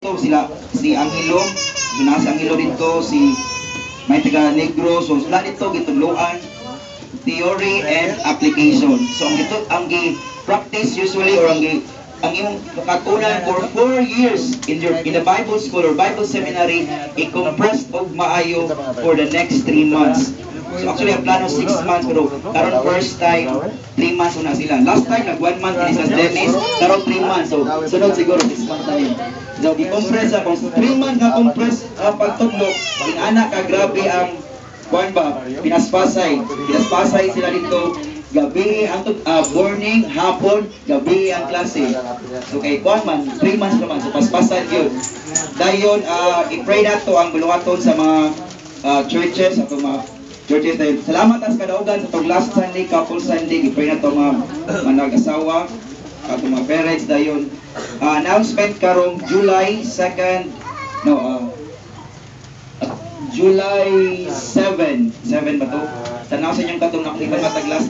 sila si Angelo, si Angelo dito, si may taga Negro, so sila dito gituluan theory and application. So ang practice usually or ang imong katunan for 4 years in the Bible school or Bible seminary, i-compress og maayo for the next 3 months. So actually ang plano 6 months, pero karon first time 3 months na sila. Last time nag 1 month ni sa Dennis, karon 3 months. So sunod siguro 6 months na yun. So i-compress ako 3 months nga compress pagtudlo. Inana ka grabe ang kuan ba, pinaspasay sila dito. Gabi ang morning, hapon, gabi ang klase. So kay kuan man 3 months naman, so paspasan yun. Dayon i-pray nato ang buluhaton sa mga churches ato mga churches dahil salamat as kadaugan sa tong last Sunday, couple Sunday, i-pray nato mga nag-asawa ato mga parents. Dayon announcement karong July 2nd, July 7 ba to? Tanaw sa inyong katong nakita matag last